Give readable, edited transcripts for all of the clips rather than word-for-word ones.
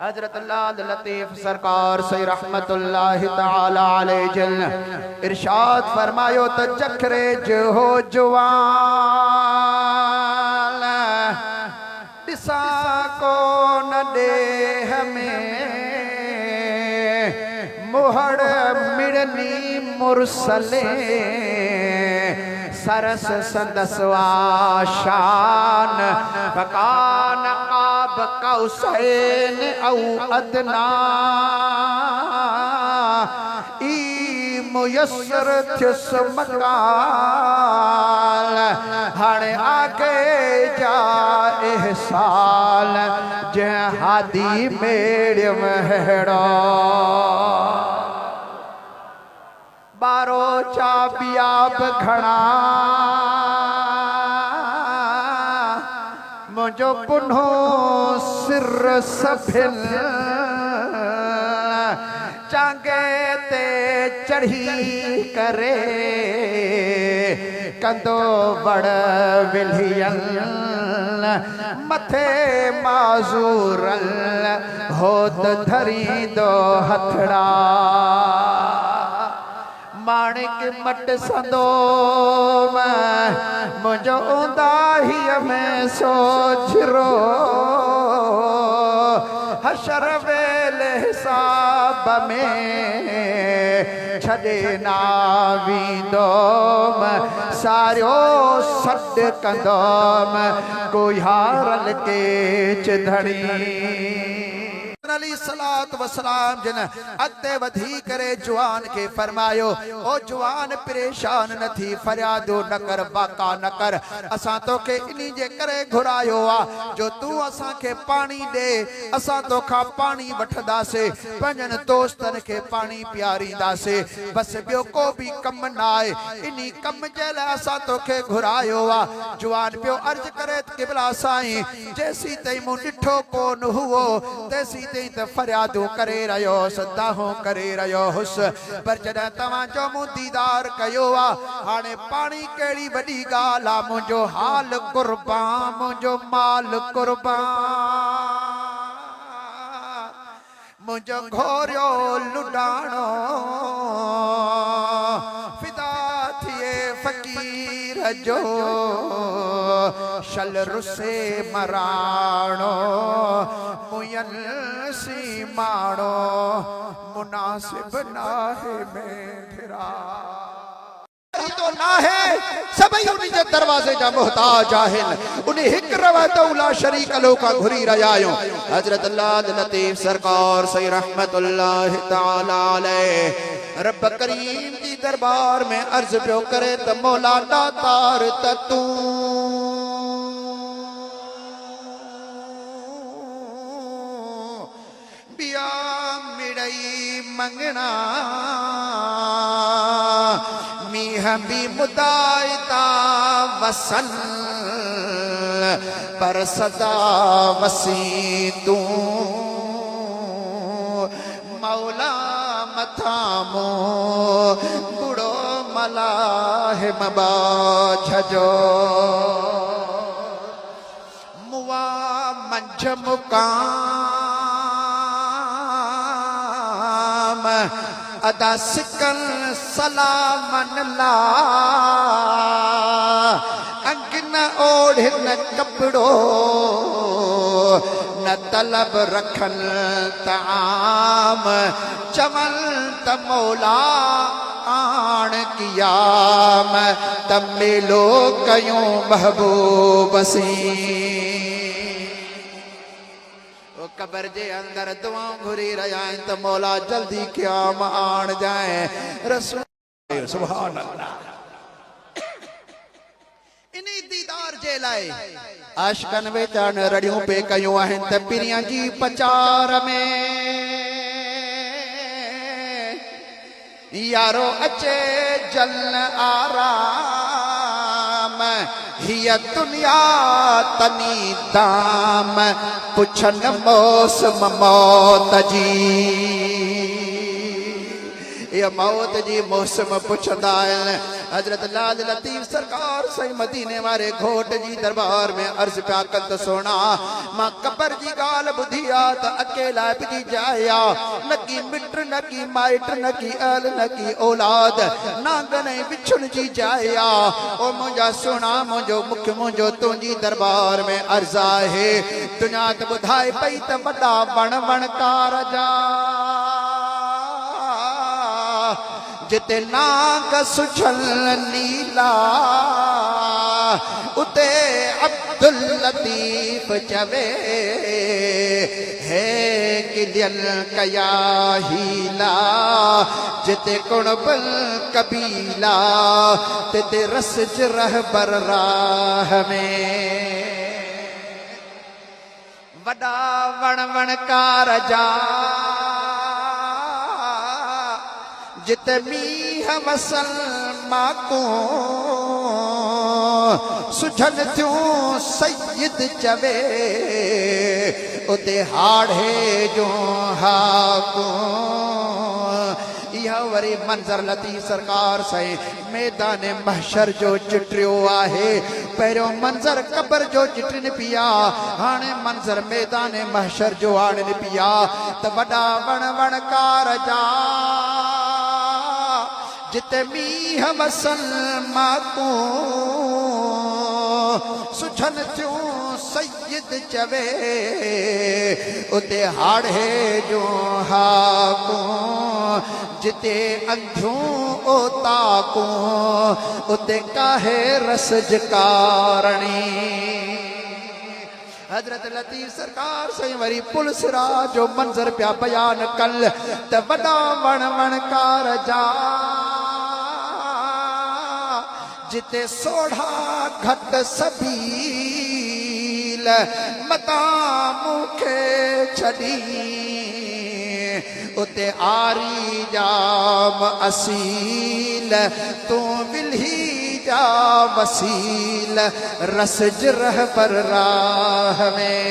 हजरत अल्लाह लतीफ़ सरकार से रहमतुल्लाहि तआला अलैहि जल इरशाद फरमायो तो जखरे जो हो जवान दिसा को न दे हमें मुहड़ मिड़नी मुरसले सरस संदसवा शान फकान काब कौसैन औ अदना ई मुयस्सर थियस मकाल हाणे आगे जा एहसाल जंहिं हादी मेड़ महड़ो बारो चा बियाब घणा मुझो पुन्हो सिर सभिल चांगे ते चढ़ी करे कंदो बड़ विलियल मथे माज़ूरल होत धरी दो हथड़ा माणिक मट संदो मुझो उदाही में सोचरो हशर वेले हिसाब में छदे ना वींदोम सारियो सड कंदोम कोई हारल के चिधड़ी अली सलात वसलाम जन अते वधी करे जवान के फरमायो ओ जवान परेशान न थी फरियादो न कर बाका न कर असा तो के इनी जे करे घुरायो आ जो तू असा के पानी दे असा तो खा पानी वठदा से पंजन दोस्तन के पानी पियारींदा से बस बियो को भी कम ना आए इनी कम जेला असा तो के घुरायो आ जवान पियो अर्ज करे किबला साईं जैसी तई मु डिठो कोन हुओ तैसी तई त फरियादो करे रयो सदाहो करे रयो हुस पर जदा तवा जो मु दीदार कयो आ हाने पानी केड़ी बड़ी गाल आ मुझो हाल कुर्बान मुझो माल कुर्बान मुझो घोरियो लुडाणो फिदा थिए फकीर जो शल रुसे मराणो मुयल सी माणो मुनासिब नाहे में फिरा तो ना है सभी उन्हीं जे दरवाजे जा मोहताज आहिन उन्हीं हिक रवत उला शरीक लो का घुरी रयायो हजरत अल्लाह लतीफ सरकार से रहमतुल्लाह तआला अलैह रब करीम दी दरबार में अर्ज पियो करे त मौला दातार त तू बिया मिड़ई मंगना भी मुदायता वसन पर सदा वसी तू मौला मथामो बुड़ो मलाह मबाझो मुआ मंझ मुकाम अदा सिकल सलामन ला अंग न ओढ़ न कपड़ो न तलब रखन ताम चमल त मौला आण कियाम तब मिलो कयूं महबूब सी कबर जे अंदर दुआ घुरी रहा है तो मौला जल्दी क़याम आन जाए रसूल सुभान अल्लाह इनी दीदार जे लाए आशिकन वेचान रड़ियों पे कयूं आहिन त पिरियां जी पचार में यारो अचे जल आराम हिया दुनिया तनी दाम पुछन मौसम मौत जी ये मौत जी मौसम पुछंदा आहिनि हजरत लाल लतीफ सरकार सही मदीने वारे घोट जी दरबार में अर्ज प्या कत सोना मां कबर जी गाल बुधिया त अकेला भी जाया न की मिट न की माइट न की अल न की औलाद नांगने बिछुन जी जाया ओ मुझा सोना मुझो मुख मुझो तुंजी दरबार में अर्जा है दुनिया त बुधाए पई त वडा वण वणकार जा जिते नाग सुझल नीला उते अब्दुल लतीफ चवे है किलियल कया हीला जिते कुणबल कबीला तिते रसज रहबर राह में वडा वण वणकार जा जिते मीह वसल माको सुझन थियूं सैयद चवे उते हाड़े जो हाको यह वरी मंजर लतीफ सरकार से मैदान महशर जो चिट्रियो आहे पहिरियों मंजर कबर जो चिटन पिया हाणे मंजर मैदान महशर जो आणन पिया त वडा वण वणकार जा जिते मीह वसल माको सुझन थियूं सैयद चवे उते हाड़े जो हाको जिते अंधियूं ओताको उते काहे रसज कारणी हजरत लतीफ सरकार से वरी पुलसरा जो मंजर प्या बयान कल त वडा वण वणकार जा जिते सोढ़ा घट सबील मता मुखे छड़ी उते आरी जाम असील तू विल्ही जा वसील रसज रह पर राह में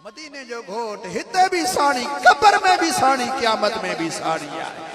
मदीने जो घोट हिते भी साणी कबर में भी साणी क़यामत में भी साणी आहे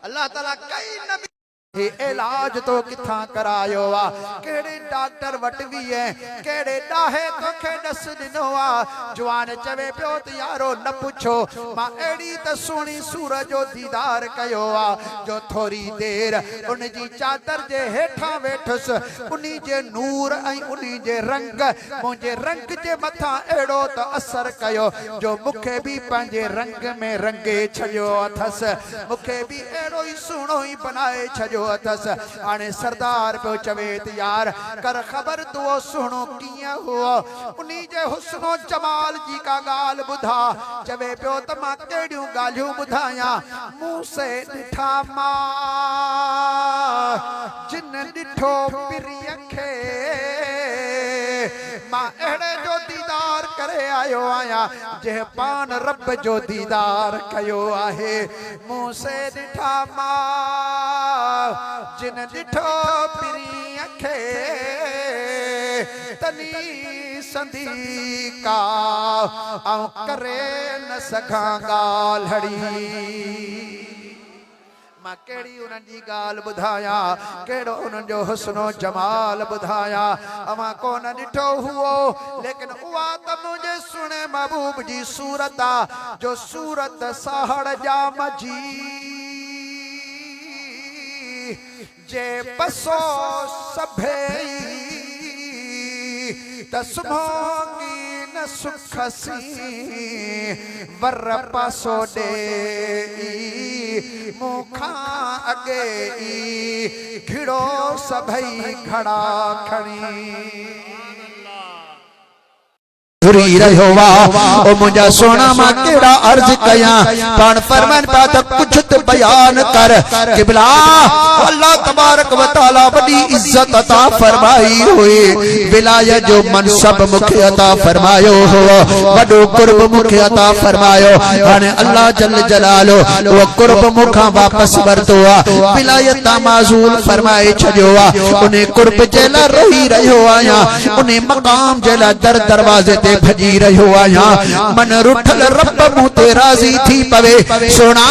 अल्लाह ताला कई नबी इलाज तो किथा करायो आ केड़े डॉक्टर वट भी है केड़े डाहे तोखे दस दिनो आ जवान चवे पियो त यारो न पुछो मां एड़ी त सोनी सूरज जो दीदार कयो आ जो थोड़ी देर उन जी चादर जे हेठा वेठस उनी जे नूर ऐं उनी जे रंग मुझे रंग जे मथा एड़ो त असर कयो जो मुखे भी पंजे रंग में रंगे छयो अथस मुखे भी एड़ो ही सुणो ही बनाए छयो अथस आने सरदार पे चवे यार कर खबर तो सुनो किया हुआ उन्हीं जे हुस्नो जमाल जी का गाल बुधा चवे पियो त मां केड़ियूं गालियूं बुधाया मुंह से डिठा मां जिन डिठो पिरी खे मां एड़े जो दीदार करे आयो आया जे पान रब जो दीदार कयो आहे मुंह से डिठा मां जिन डिठो पिरी खे तनी संदी का आऊं करे न सघां ॻाल्हि मां केड़ी उन्हनि जी ॻाल्हि ॿुधाया केड़ो उन्हनि जो हुस्नो जमाल ॿुधाया अमां कोन ॾिठो हुओ लेकिन उहा त मुंहिंजे सुहिणे महबूब जी सूरत आ जो सूरत साहड़ जाम जी जे बसो सभेई त सुभोंगी न सुखसी वर पासो डे मुखा अगे घिड़ो सभई खड़ा खणी रहियो ओ मुझा सोना मां केड़ा अर्ज कया पान फरमान पा तो कुछ तो बयान कर किबला अल्लाह तबारक व तआला बड़ी इज्जत अता फरमाई हुई विलायत जो मनसब मुखे अता फरमायो हो बड़ो कुर्ब मुखे अता फरमायो हाने अल्लाह जल जलालो वो कुर्ब मुखा वापस वरतो आ विलायत ता माजूल फरमाए छजो आ उन्हें कुर्ब जेला रोही रहियो आया उन्हें मकाम जेला दर दरवाजे ते में भजी रहो आया मन रुठल रब मुँह ते राजी थी पवे सोना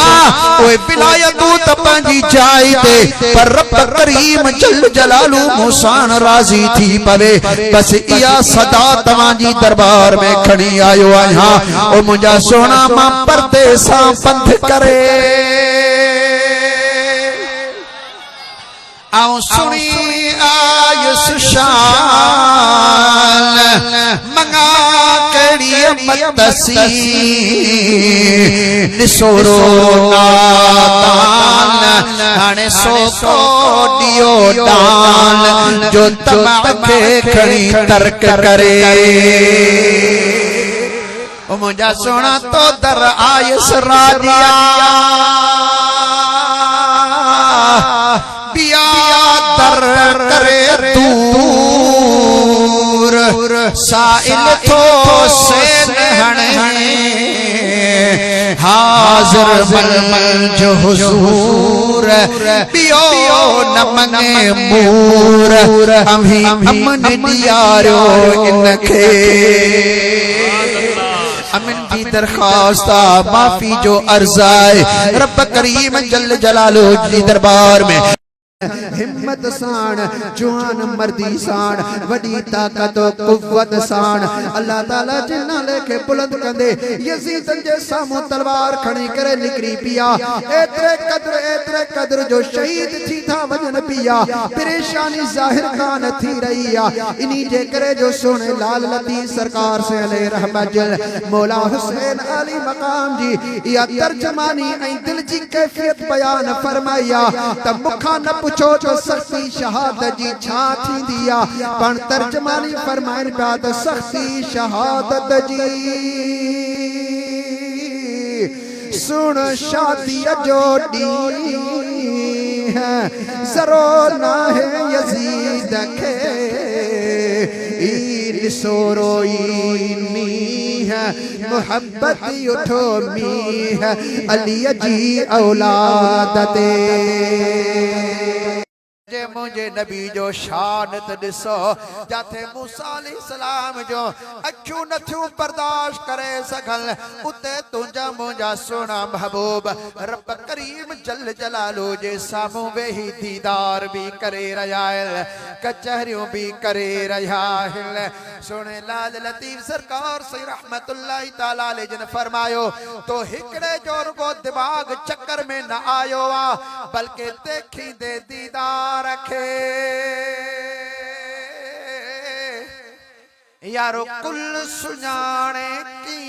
ओए विलायतू तपंजी जाई ते पर रब करीम जल जलालू मुसान राजी थी पवे बस इया सदा तवांजी दरबार में खड़ी आयो आया ओ मुझा सोना मां परदे सा पंथ करे आओ सुनी आय सुशान मंगा कड़ी मतसी निसोरो नातान हने सो कोडियो दान जो तमके खड़ी तर्क करे ओ मुझा सोना तो दर आयस राजिया पिया दर करे दूर साइल तो से हणे हाजिर मल जो हुजूर पियो नमने मूर अमी अमन दियारो इनखे अमन की दरखास्त माफी जो अर्जाए रब करीम जल जलालो जी दरबार में हिम्मत साण जुआन मर्दी साण वडी ताकत कुव्वत साण अल्लाह ताला जिन्ना लेके बुलंद कंदे यजीद जे सामो तलवार खणी करे निकरी पिया एतरे कद्र जो शहीद थी था वजन पिया परेशानी जाहिर कान थी रही आ इनी जे करे जो सोने लाल लतीफ सरकार से अलैहि रहमत जल मौला हुसैन अली मकाम जी या तर्जमानी ऐ दिल जी कैफियत बयान फरमाया तब मुखा न पूछो तो सख्ती शहादत जी छा थी दिया पण तर्जमानी फरमाइन पिया तो सख्ती शहादत जी सुन शादी जोड़ी है जरूर ना है यजीद के ईद सोरोईनी है मोहब्बत उठो मी है अली जी औलादते मुझे नबी जो शानत दिसो जाते मूसा अलैहिस्सलाम जो अखियूं नथियूं बर्दाश्त करे सघल उते तुंजा मुंजा सोना महबूब रब करीम जल जलालो जे सामूं वेही दीदार भी करे रहा है कचहरियों भी करे रहा है सोने लाल लतीफ सरकार से रहमतुल्लाहि ताला अलैहि जिन फरमायो तो हिकड़े जो रुगो दिमाग चक्कर में न आयो आ बल्कि देखी दे दीदार रखे यारो कुल सुजाने की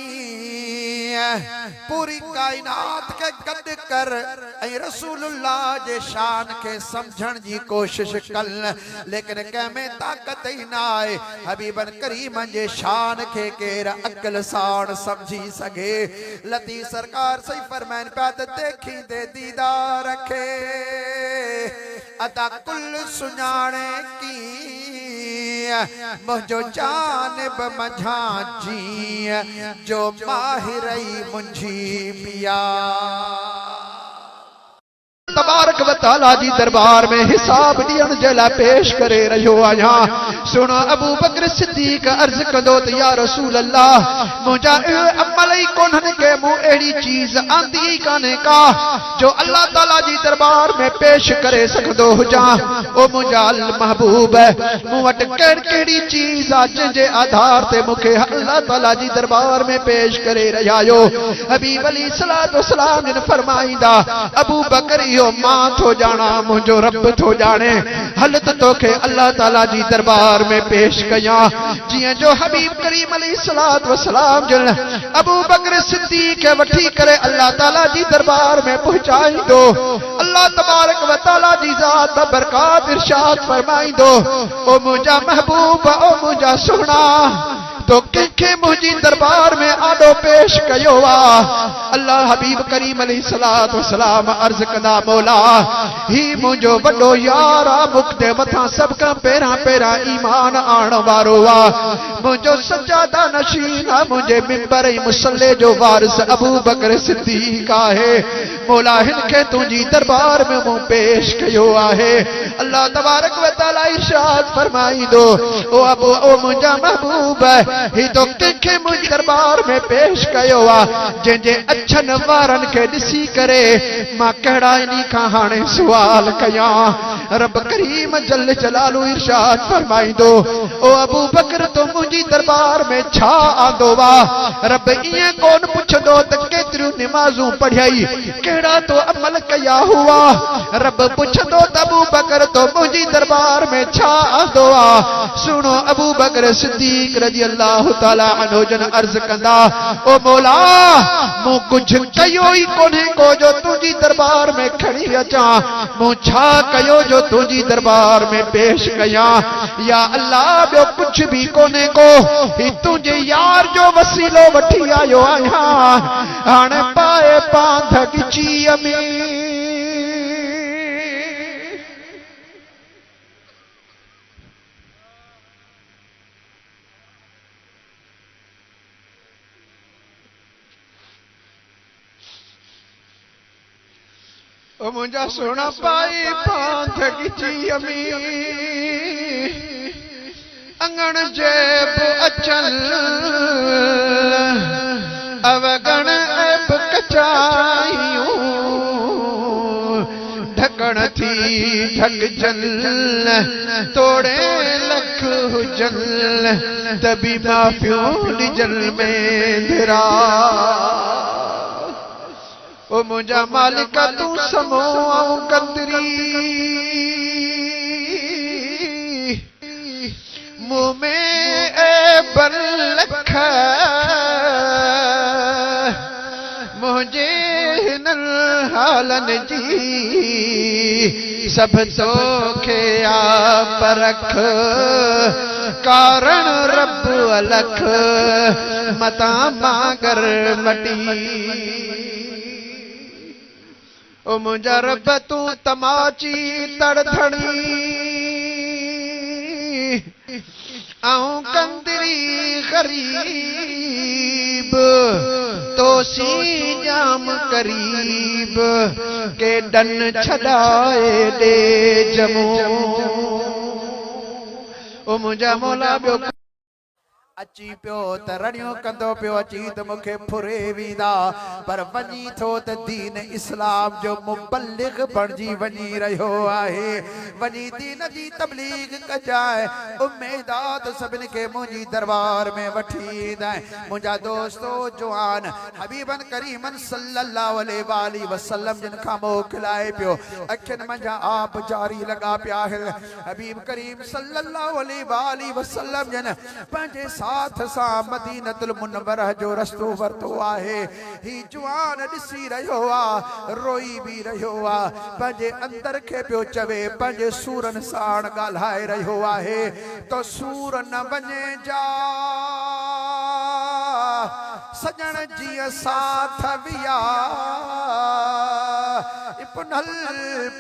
पूरी कायनात के गद कर रसूलुल्लाह जे शान के समझण जी कोशिश कल लेकिन कह में ताकत ही ना आए हबीबन करीम जे शान के केर अकल साण समझी सके लतीफ सरकार सही फरमान पे देखी दे दीदार रखे अता कुल सुजाने की मुझो जानब मझा जी जो माहिरई मुंझी पिया तबारक व तआला जी दरबार में हिसाब दियण जला पेश करे रहो आया सुनो अबू बकर सिद्दीक अर्ज कंदो त या रसूल अल्लाह मुझा अमल ही कोन्हन के मु एड़ी चीज आंदी ही काने का जो अल्लाह ताला जी दरबार में पेश करे सकदो हुजा ओ मुझा महबूब मु वट केड़ी चीज आ जे आधार ते मुखे अल्लाह ताला जी दरबार में पेश करे रहायो हबीब अली सलातो सलाम ने फरमाईंदा अबू बकर यो मां थो जाना मुझो रब थो जाने हलत तोखे अल्लाह ताला जी दरबार में पेश कया जिए जो हबीब करीम अलैहिस्सलातु वस्सलाम जल अबू बकर सिद्दीक के वठी करे अल्लाह ताला जी दरबार में पहुंचाई दो अल्लाह तबारक व तआला जी जात बरकत इरशाद फरमाई दो ओ मुझा महबूब ओ मुझा सोना तो के मुझी दरबार में आडो पेश कयो वा अल्लाह हबीब करीम अलैहिस्सलातु वस्सलाम अर्ज कदा मौला ही मुझो बड़ो यारा मुक्ते मथा सब का पेरा पेरा ईमान आण वारो वा मुझो सजादा नशीन मुझे मिंबर मुसल्ले जो वारिस अबू बकर सिद्दीक है मौला हिनके तुझी दरबार में मुंह पेश कयो आहे अल्लाह तबारक व तआला इरशाद फरमाई दो ओ अबू ओ मुझा महबूब ही तो कंहिंखे मुंहिंजे दरबार में पेश कयो जंहिंजे अछन वारन के दिसी करे मां कहिड़ा इन्ही खां हाणे सुवाल कयां। रब करीम जल जलालू इरशाद फरमाईंदो ओ अबू बकर तो मुंहिंजी दरबार में छा आंदो वा। रब ईअं कोन पुछंदो त केतिरियूं निमाज़ूं पढ़ियई कहिड़ा तो अमल कया हुआ। रब पुछंदो त अबू बकर तो मुंहिंजी दरबार में छा आंदो वा। सुनो अबू बकर सिद्दीक रज़ी अल्लाह ताला अन्हु जन अर्ज कंदा ओ मौला मूं कुझु कयो ई कोन्हे को जो तुंहिंजी दरबार में खणी अचां। मूं छा कयो जो तुंहिंजी दरबार में पेश कयां। या अल्लाह ॿियो कुछ भी कोन्हे को ही तुंहिंजे यार जो वसीलो वठी आयो आहियां। हाणे पाए पांध गिचीअ में ओ मुंहिंजा सोना पाए पांध गिचीअ में अंगण जेब अचल अवगण ऐब कचायूं ढकण थी ढकजल तोड़े लख हुजल तभी माफियों डिजल में धिरा। ओ मुंहिंजा मालिक तू समो आऊं कंदरी मुंह में ऐब लख मुंहिंजे हिनन हालन जी सब तोखे आ परख कारण रब अलख मता मागर मटी। ओ मुंहिंजा रब तू तमाची तड़धणी आऊं कंदरी गरीब तो सी जाम करीब के डन छड़ाए दे जमू। ओ मुंहिंजा मौला ॿियो अची पियो त रड़ियूं कंदो पियो अची त मूंखे फुरे वेंदा पर वञी थो त दीन इस्लाम जो मुबल्लिग बणिजी वञी रहियो आहे। वञी दीन जी तबलीग कजाए उम्मीदात सभिनी खे मुंहिंजी दरबार में वठी ईंदा आहिनि। मुंहिंजा दोस्तो जवान हबीबन करीमन सल्लल्लाहु अलैहि वसल्लम जिन खां मोकिलाए पियो अखियुनि मंझां आप जारी लॻा पिया आहिनि। हबीब करीम सल्लल्लाहु अलैहि वसल्लम जिन पंहिंजे साथ सा मदीनतुल मुनव्वरह जो रस्तो वरतो आहे। ही जवान ॾिसी रहियो आहे रोई भी रहियो आहे पंहिंजे अंदर खे पियो चवे पंहिंजे सूरन साण ॻाल्हाए रहियो आहे तो सूर न वञे जा सजण जीअं साथ विया पुनल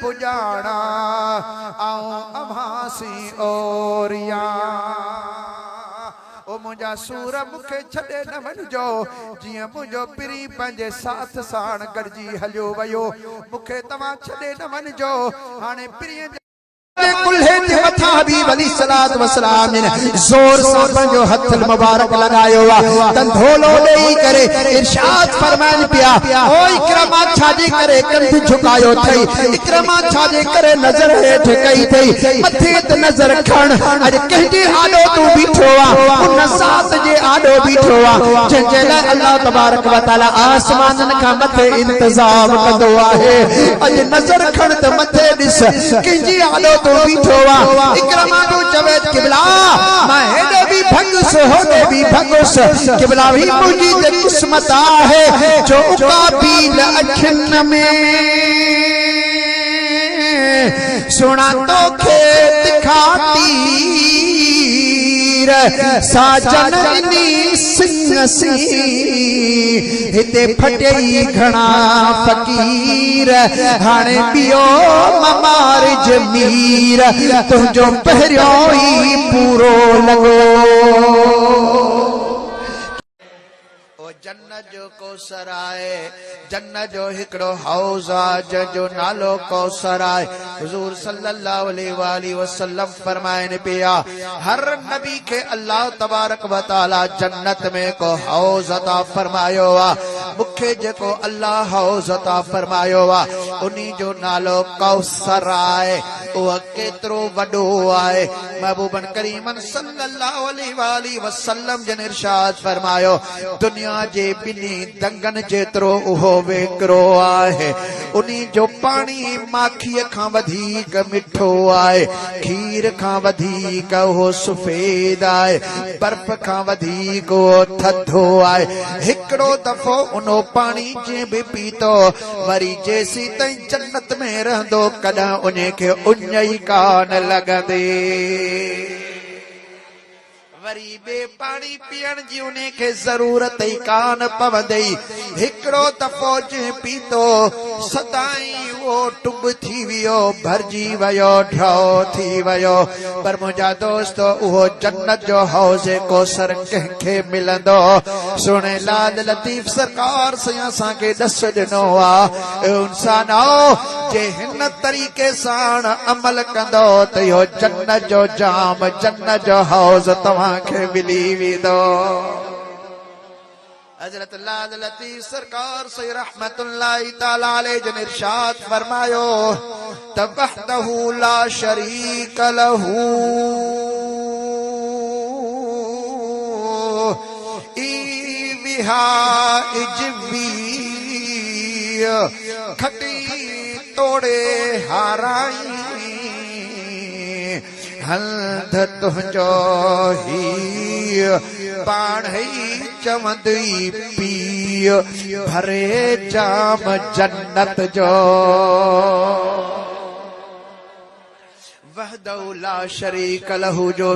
पुजाणा आऊं अभासी ओरिया। ओ मुंहिंजा सूर मूंखे छॾे न वञिजो जीअं मुंहिंजो पिरी पंहिंजे साथ साण गॾिजी हलियो वियो मूंखे तव्हां छॾे न वञिजो। हाणे पिरीअ कुल्हे जे मथा हबीब अलैहिस्सलात वसलाम ने जोर सां पंहिंजो हथ मुबारक लगायो तंधोलो ॾेई करे इरशाद फरमाइनि पिया ओ इकरमा छाजे करे कंध झुकायो थई इकरमा छाजे करे नज़र हेठ कई थई मथे ते नज़र खण अॼु कंहिंजे आॾो तूं बीठो आ उन ज़ात जे आॾो बीठो आ जंहिंजे लाइ अल्लाह तबारक व तआला आसमाननि खां मथे इंतज़ाम कंदो आहे। अॼु नज़र खण त मथे ॾिस कंहिंजे आॾो तो बीठो आ इकरमा तो चवे किबला मैं हेडे भी भगुस होडे भी भगुस किबला भी मुझी ते किस्मत आहे जो उकाबील अखिन में सुना तो खेत खाती साजन इनी सिंह सी हिते फटेई घणा फकीर हाणे पियो ममार जमीर तुझो पहिरियों ही पूरो लगो। ओ जन्नत जो कौसर आहे जन्नत जो हिकड़ो हौज़ आहे जंहिंजो नालो कौसर आहे। हुज़ूर सल्लल्लाहु अलैहि वसल्लम फरमाइनि पिया हर नबी के अल्लाह तबारक व तआला जन्नत में को हौज़ अता फरमायो आहे। मूंखे जेको अल्लाह हौज़ अता फरमायो आहे उन्ही जो नालो कौसर आहे। उहो केतिरो वॾो आहे। महबूबन करीमन सल्लल्लाहु अलैहि वसल्लम जन इरशाद फरमायो दुनिया जे ॿिन्ही दंगन जेतिरो उहो वेकरो आहे। उन्ही जो पानी माखीअ खां वधीक मिठो आहे, खीर खां वधीक उहो सफेद आहे, बर्फ खां वधीक उहो थधो आहे। हिकिड़ो दफ़ो उनो पानी जे बि पीतो वरी जेसी ताईं जन्नत में रहंदो कॾहिं उन खे उञ ई कान लॻंदी। वरी बे पानी पीअण जी उन खे ज़रूरत ई कान पवंदी। हिकिड़ो दफ़ो जे पीतो सदाईं वो टुब थी वियो, भरजी वियो, ढो थी वियो। पर मुंहिंजा दोस्त उहो जन्नत जो हौज़ कौसर कंहिंखे मिलंदो। सुणे लाल लतीफ़ सरकार से असांखे ॾस ॾिनो आहे इंसानो जे हिन तरीक़े सां अमल कंदो त इहो जन्नत जो जाम जन्नत जो हौज़ तव्हांखे मिली वेंदो। हजरत लाल लतीफ़ सरकार से रहमतुल्लाहि तआला अलैहि जन इरशाद फरमायो त वहदहु ला शरीक लहू ई विहा इजवी खटी तोड़े हाराई हंध तुंहिंजो ही पाण ही चवंदी पी भरे जाम जन्नत जो। वहदहु ला शरीक लहू जो